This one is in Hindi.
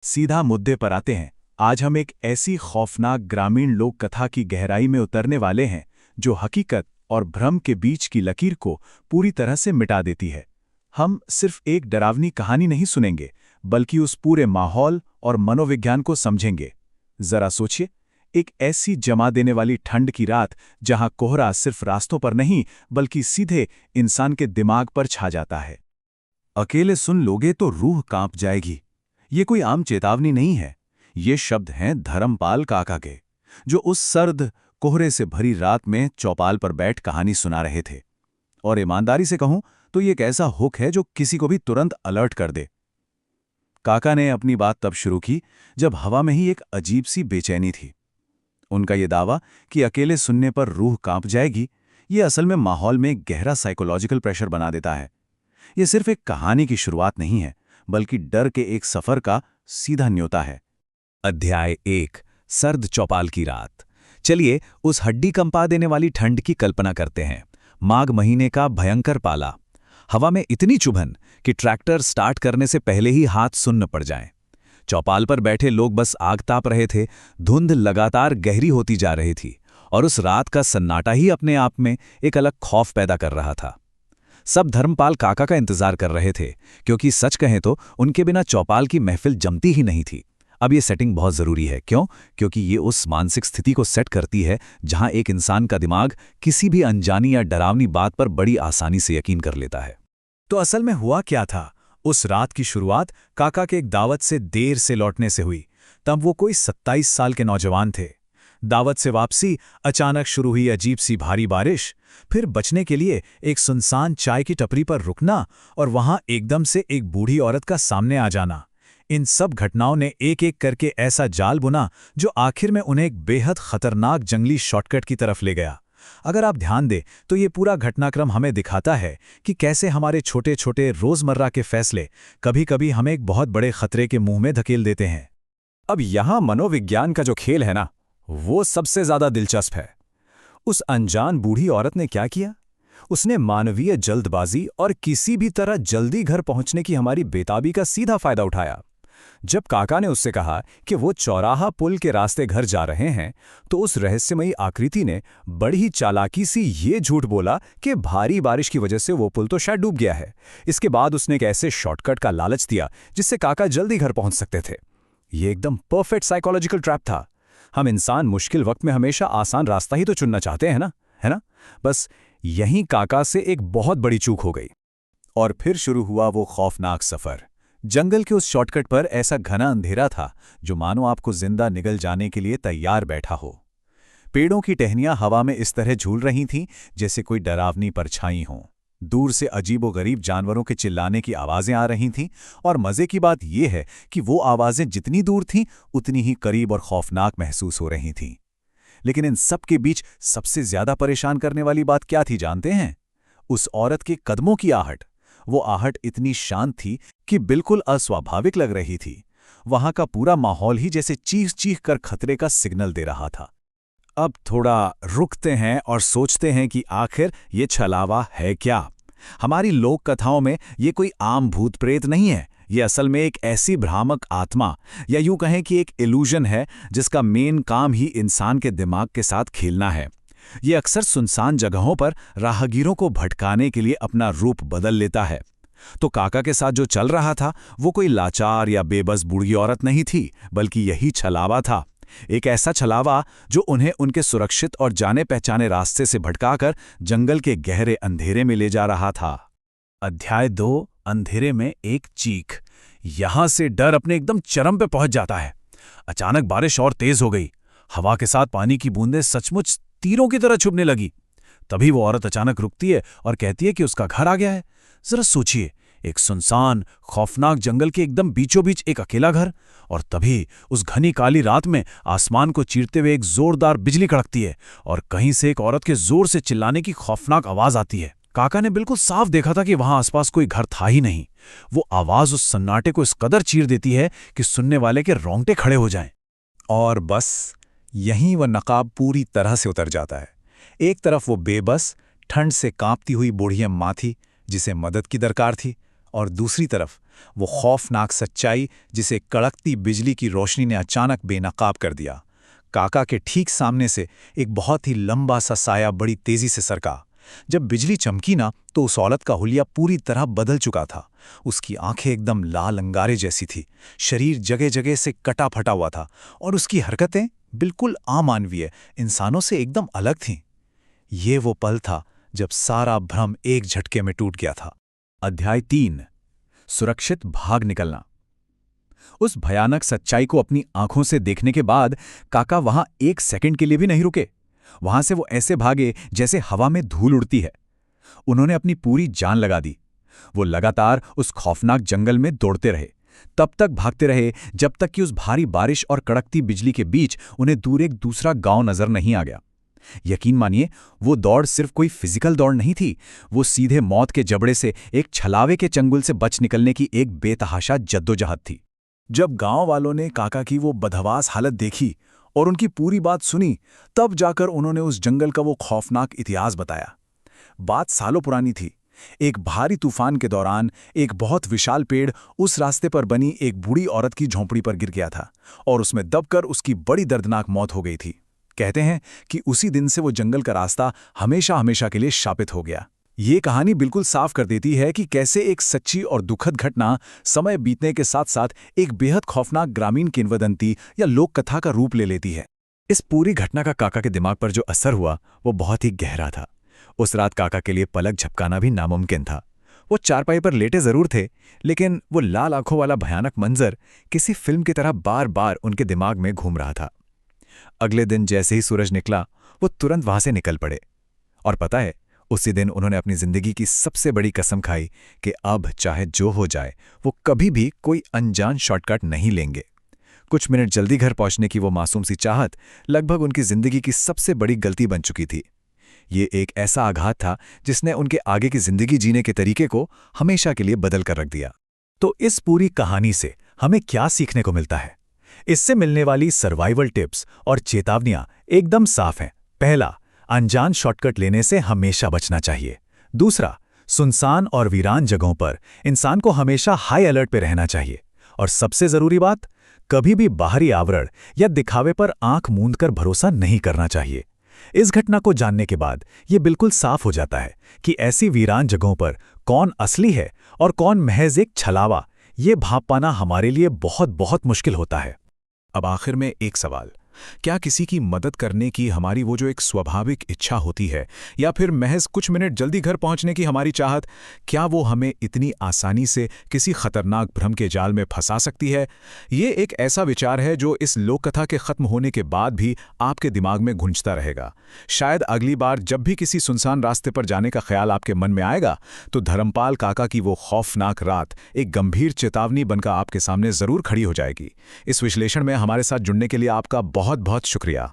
सीधा मुद्दे पर आते हैं। आज हम एक ऐसी खौफनाक ग्रामीण लोक कथा की गहराई में उतरने वाले हैं जो हकीकत और भ्रम के बीच की लकीर को पूरी तरह से मिटा देती है। हम सिर्फ एक डरावनी कहानी नहीं सुनेंगे, बल्कि उस पूरे माहौल और मनोविज्ञान को समझेंगे। जरा सोचिए, एक ऐसी जमा देने वाली ठंड की रात जहां कोहरा सिर्फ रास्तों पर नहीं बल्कि सीधे इंसान के दिमाग पर छा जाता है। अकेले सुन लोगे तो रूह कांप जाएगी। ये कोई आम चेतावनी नहीं है। ये शब्द हैं धर्मपाल काका के, जो उस सर्द कोहरे से भरी रात में चौपाल पर बैठ कहानी सुना रहे थे। और ईमानदारी से कहूं तो ये एक ऐसा हुक है जो किसी को भी तुरंत अलर्ट कर दे। काका ने अपनी बात तब शुरू की जब हवा में ही एक अजीब सी बेचैनी थी। उनका ये दावा कि अकेले सुनने पर रूह कांप जाएगी, ये असल में माहौल में एक गहरा साइकोलॉजिकल प्रेशर बना देता है। ये सिर्फ एक कहानी की शुरुआत नहीं है, बल्कि डर के एक सफर का सीधा न्योता है। अध्याय 1 सर्द चौपाल की रात। चलिए उस हड्डी कंपा देने वाली ठंड की कल्पना करते हैं। माघ महीने का भयंकर पाला। हवा में इतनी चुभन कि ट्रैक्टर स्टार्ट करने से पहले ही हाथ सुन्न पड़ जाएं। चौपाल पर बैठे लोग बस आग ताप रहे थे। धुंध लगातार गहरी होती जा रही थी और उस रात का सन्नाटा ही अपने आप में एक अलग खौफ पैदा कर रहा था। सब धर्मपाल काका का इंतजार कर रहे थे, क्योंकि सच कहें तो उनके बिना चौपाल की महफिल जमती ही नहीं थी। अब ये सेटिंग बहुत जरूरी है। क्यों? क्योंकि ये उस मानसिक स्थिति को सेट करती है जहां एक इंसान का दिमाग किसी भी अनजानी या डरावनी बात पर बड़ी आसानी से यकीन कर लेता है। तो असल में हुआ क्या था? उस रात की शुरुआत काका के एक दावत से देर से लौटने से हुई। तब वो कोई 27 साल के नौजवान थे। दावत से वापसी, अचानक शुरू हुई अजीब सी भारी बारिश, फिर बचने के लिए एक सुनसान चाय की टपरी पर रुकना और वहां एकदम से एक बूढ़ी औरत का सामने आ जाना। इन सब घटनाओं ने एक एक करके ऐसा जाल बुना जो आखिर में उन्हें एक बेहद खतरनाक जंगली शॉर्टकट की तरफ ले गया। अगर आप ध्यान दें तो ये पूरा घटनाक्रम हमें दिखाता है कि कैसे हमारे छोटे छोटे रोजमर्रा के फैसले कभी-कभी हमें एक बहुत बड़े खतरे के मुंह में धकेल देते हैं। अब यहां मनोविज्ञान का जो खेल है ना, वो सबसे ज्यादा दिलचस्प है। उस अनजान बूढ़ी औरत ने क्या किया? उसने मानवीय जल्दबाजी और किसी भी तरह जल्दी घर पहुंचने की हमारी बेताबी का सीधा फायदा उठाया। जब काका ने उससे कहा कि वो चौराहा पुल के रास्ते घर जा रहे हैं, तो उस रहस्यमयी आकृति ने बड़ी ही चालाकी से ये झूठ बोला कि भारी बारिश की वजह से वो पुल तो शायद डूब गया है। इसके बाद उसने एक ऐसे शॉर्टकट का लालच दिया जिससे काका जल्दी घर पहुंच सकते थे। ये एकदम परफेक्ट साइकोलॉजिकल ट्रैप था। हम इंसान मुश्किल वक्त में हमेशा आसान रास्ता ही तो चुनना चाहते हैं ना, है ना? बस यहीं काका से एक बहुत बड़ी चूक हो गई। और फिर शुरू हुआ वो खौफनाक सफर। जंगल के उस शॉर्टकट पर ऐसा घना अंधेरा था जो मानो आपको जिंदा निगल जाने के लिए तैयार बैठा हो। पेड़ों की टहनियां हवा में इस तरह झूल रही थीं जैसे कोई डरावनी परछाई हो। दूर से अजीबोगरीब जानवरों के चिल्लाने की आवाजें आ रही थीं, और मजे की बात यह है कि वो आवाजें जितनी दूर थीं उतनी ही करीब और खौफनाक महसूस हो रही थीं। लेकिन इन सब के बीच सबसे ज्यादा परेशान करने वाली बात क्या थी जानते हैं? उस औरत के कदमों की आहट। वो आहट इतनी शांत थी कि बिल्कुल अस्वाभाविक लग रही थी। वहां का पूरा माहौल ही जैसे चीख चीख कर खतरे का सिग्नल दे रहा था। अब थोड़ा रुकते हैं और सोचते हैं कि आखिर ये छलावा है क्या। हमारी लोक कथाओं में ये कोई आम भूत प्रेत नहीं है। ये असल में एक ऐसी भ्रामक आत्मा, या यूं कहें कि एक इल्यूजन है, जिसका मेन काम ही इंसान के दिमाग के साथ खेलना है। ये अक्सर सुनसान जगहों पर राहगीरों को भटकाने के लिए अपना रूप बदल लेता है। तो काका के साथ जो चल रहा था वो कोई लाचार या बेबस बूढ़ी औरत नहीं थी, बल्कि यही छलावा था। एक ऐसा छलावा जो उन्हें उनके सुरक्षित और जाने पहचाने रास्ते से भटकाकर जंगल के गहरे अंधेरे में ले जा रहा था। अध्याय 2 अंधेरे में एक चीख। यहां से डर अपने एकदम चरम पे पहुंच जाता है। अचानक बारिश और तेज हो गई। हवा के साथ पानी की बूंदें सचमुच तीरों की तरह छुपने लगी। तभी वो औरत अचानक रुकती है और कहती है कि उसका घर आ गया है। जरा सोचिए, एक सुनसान खौफनाक जंगल के एकदम बीचों बीच एक अकेला घर, और तभी उस घनी काली रात में आसमान को चीरते हुए एक जोरदार बिजली कड़कती है और कहीं से एक औरत के जोर से चिल्लाने की खौफनाक आवाज आती है। काका ने बिल्कुल साफ देखा था कि वहां आसपास कोई घर था ही नहीं। वो आवाज उस सन्नाटे को इस कदर चीर देती है कि सुनने वाले के रोंगटे खड़े हो जाएं। और बस यहीं वह नकाब पूरी तरह से उतर जाता है। एक तरफ वो बेबस ठंड से कांपती हुई बूढ़ी अम्मा थी जिसे मदद की दरकार थी, और दूसरी तरफ वो खौफनाक सच्चाई जिसे कड़कती बिजली की रोशनी ने अचानक बेनकाब कर दिया। काका के ठीक सामने से एक बहुत ही लंबा सा साया बड़ी तेजी से सरका। जब बिजली चमकी ना तो उस औरत का हुलिया पूरी तरह बदल चुका था। उसकी आंखें एकदम लाल अंगारे जैसी थी, शरीर जगह जगह से कटा फटा हुआ था और उसकी हरकतें बिल्कुल अमानवीय, इंसानों से एकदम अलग थीं। ये वो पल था जब सारा भ्रम एक झटके में टूट गया था। अध्याय 3 सुरक्षित भाग निकलना। उस भयानक सच्चाई को अपनी आंखों से देखने के बाद काका वहां एक सेकंड के लिए भी नहीं रुके। वहां से वो ऐसे भागे जैसे हवा में धूल उड़ती है। उन्होंने अपनी पूरी जान लगा दी। वो लगातार उस खौफनाक जंगल में दौड़ते रहे, तब तक भागते रहे जब तक कि उस भारी बारिश और कड़कती बिजली के बीच उन्हें दूर एक दूसरा गांव नजर नहीं आ गया। यकीन मानिए, वो दौड़ सिर्फ कोई फिजिकल दौड़ नहीं थी, वो सीधे मौत के जबड़े से एक छलावे के चंगुल से बच निकलने की एक बेतहाशा जद्दोजहद थी। जब गांव वालों ने काका की वो बदहवास हालत देखी और उनकी पूरी बात सुनी, तब जाकर उन्होंने उस जंगल का वो खौफनाक इतिहास बताया। बात सालों पुरानी थी। एक भारी तूफान के दौरान एक बहुत विशाल पेड़ उस रास्ते पर बनी एक बूढ़ी औरत की झोंपड़ी पर गिर गया था और उसमें दबकर उसकी बड़ी दर्दनाक मौत हो गई थी। कहते हैं कि उसी दिन से वो जंगल का रास्ता हमेशा हमेशा के लिए शापित हो गया। ये कहानी बिल्कुल साफ कर देती है कि कैसे एक सच्ची और दुखद घटना समय बीतने के साथ साथ एक बेहद खौफनाक ग्रामीण किंवदंती या लोक कथा का रूप ले लेती है। इस पूरी घटना का काका के दिमाग पर जो असर हुआ वो बहुत ही गहरा था। उस रात काका के लिए पलक झपकाना भी नामुमकिन था। वो चारपाई पर लेटे जरूर थे, लेकिन वो लाल आंखों वाला भयानक मंजर किसी फिल्म की तरह बार बार उनके दिमाग में घूम रहा था। अगले दिन जैसे ही सूरज निकला, वो तुरंत वहां से निकल पड़े। और पता है, उसी दिन उन्होंने अपनी जिंदगी की सबसे बड़ी कसम खाई कि अब चाहे जो हो जाए वो कभी भी कोई अनजान शॉर्टकट नहीं लेंगे। कुछ मिनट जल्दी घर पहुंचने की वो मासूम सी चाहत लगभग उनकी जिंदगी की सबसे बड़ी गलती बन चुकी थी। ये एक ऐसा आघात था जिसने उनके आगे की जिंदगी जीने के तरीके को हमेशा के लिए बदल कर रख दिया। तो इस पूरी कहानी से हमें क्या सीखने को मिलता है? इससे मिलने वाली सर्वाइवल टिप्स और चेतावनियां एकदम साफ हैं। पहला, अनजान शॉर्टकट लेने से हमेशा बचना चाहिए। दूसरा, सुनसान और वीरान जगहों पर इंसान को हमेशा हाई अलर्ट पे रहना चाहिए। और सबसे जरूरी बात, कभी भी बाहरी आवरण या दिखावे पर आंख मूंद कर भरोसा नहीं करना चाहिए। इस घटना को जानने के बाद ये बिल्कुल साफ हो जाता है कि ऐसी वीरान जगहों पर कौन असली है और कौन महज एक छलावा, ये भाप पाना हमारे लिए बहुत बहुत मुश्किल होता है। अब आखिर में एक सवाल, क्या किसी की मदद करने की हमारी वो जो एक स्वाभाविक इच्छा होती है, या फिर महज कुछ मिनट जल्दी घर पहुंचने की हमारी चाहत, क्या वो हमें इतनी आसानी से किसी खतरनाक भ्रम के जाल में फंसा सकती है? ये एक ऐसा विचार है जो इस लोककथा के खत्म होने के बाद भी आपके दिमाग में गूंजता रहेगा। शायद अगली बार जब भी किसी सुनसान रास्ते पर जाने का ख्याल आपके मन में आएगा, तो धर्मपाल काका की वो खौफनाक रात एक गंभीर चेतावनी बनकर आपके सामने जरूर खड़ी हो जाएगी। इस विश्लेषण में हमारे साथ जुड़ने के लिए आपका बहुत बहुत शुक्रिया।